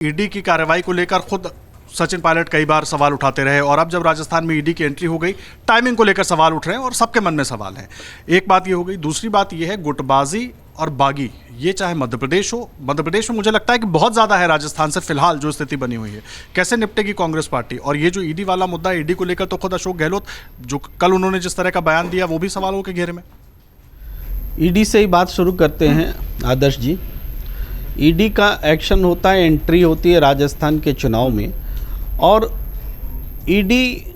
ED की कार्रवाई को लेकर खुद सचिन पायलट कई बार सवाल उठाते रहे और अब जब राजस्थान में ईडी की एंट्री हो गई, टाइमिंग को लेकर सवाल उठ रहे हैं और सबके मन में सवाल है। एक बात ये हो गई, दूसरी बात ये है गुटबाजी और बागी, ये चाहे मध्य प्रदेश हो, मध्य प्रदेश में मुझे लगता है कि बहुत ज़्यादा है राजस्थान से फिलहाल जो स्थिति बनी हुई है। कैसे निपटेगी कांग्रेस पार्टी? और ये जो ईडी वाला मुद्दा, ईडी को लेकर तो खुद अशोक गहलोत जो कल उन्होंने जिस तरह का बयान दिया वो भी सवालों के घेरे में। ईडी से ही बात शुरू करते हैं आदर्श जी। ईडी का एक्शन होता है, एंट्री होती है राजस्थान के चुनाव में, और ईडी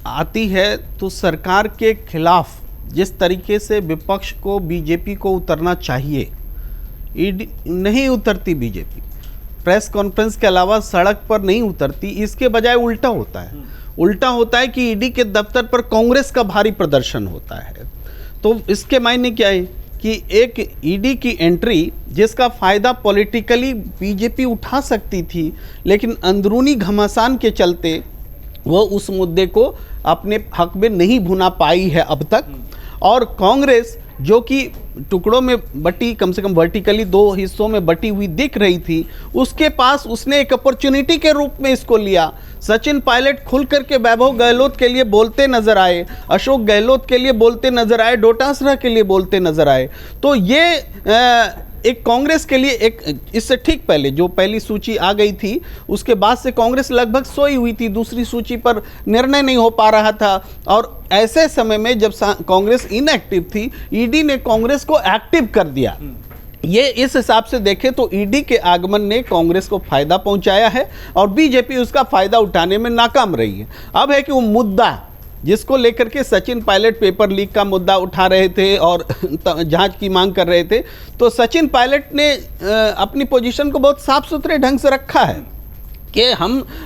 आती है तो सरकार के खिलाफ जिस तरीके से विपक्ष को, बीजेपी को उतरना चाहिए, ईडी नहीं उतरती। बीजेपी प्रेस कॉन्फ्रेंस के अलावा सड़क पर नहीं उतरती, इसके बजाय उल्टा होता है। उल्टा होता है कि ईडी के दफ्तर पर कांग्रेस का भारी प्रदर्शन होता है। तो इसके मायने क्या है कि एक ईडी की एंट्री जिसका फ़ायदा पॉलिटिकली बीजेपी उठा सकती थी, लेकिन अंदरूनी घमासान के चलते वो उस मुद्दे को अपने हक में नहीं भुना पाई है अब तक। और कांग्रेस जो कि टुकड़ों में बटी, कम से कम वर्टिकली 2 हिस्सों में बटी हुई दिख रही थी, उसके पास उसने एक अपॉर्चुनिटी के रूप में इसको लिया। सचिन पायलट खुल करके वैभव गहलोत के लिए बोलते नजर आए, अशोक गहलोत के लिए बोलते नजर आए, डोटासरा के लिए बोलते नजर आए। तो ये एक कांग्रेस के लिए, एक इससे ठीक पहले जो पहली सूची आ गई थी उसके बाद से कांग्रेस लगभग सोई हुई थी, दूसरी सूची पर निर्णय नहीं हो पा रहा था। और ऐसे समय में जब कांग्रेस इनएक्टिव थी, ईडी ने कांग्रेस को एक्टिव कर दिया। ये इस हिसाब से देखें तो ईडी के आगमन ने कांग्रेस को फायदा पहुंचाया है और बीजेपी उसका फायदा उठाने में नाकाम रही है। अब है कि वो मुद्दा जिसको लेकर के सचिन पायलट पेपर लीक का मुद्दा उठा रहे थे और जांच की मांग कर रहे थे, तो सचिन पायलट ने अपनी पोजीशन को बहुत साफ सुथरे ढंग से रखा है कि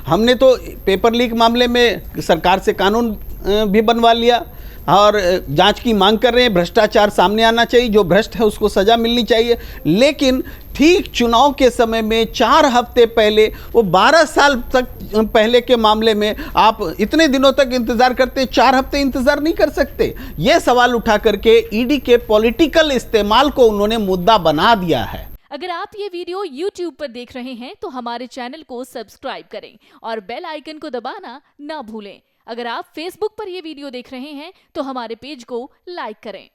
हमने तो पेपर लीक मामले में सरकार से कानून भी बनवा लिया और जांच की मांग कर रहे हैं। भ्रष्टाचार सामने आना चाहिए, जो भ्रष्ट है उसको सजा मिलनी चाहिए। लेकिन ठीक चुनाव के समय में 4 हफ्ते पहले, वो 12 साल तक पहले के मामले में आप इतने दिनों तक इंतजार करते, 4 हफ्ते इंतजार नहीं कर सकते। ये सवाल उठा करके ईडी के पॉलिटिकल इस्तेमाल को उन्होंने मुद्दा बना दिया है। अगर आप ये वीडियो YouTube पर देख रहे हैं तो हमारे चैनल को सब्सक्राइब करें और बेल आइकन को दबाना ना भूलें। अगर आप Facebook पर ये वीडियो देख रहे हैं तो हमारे पेज को लाइक करें।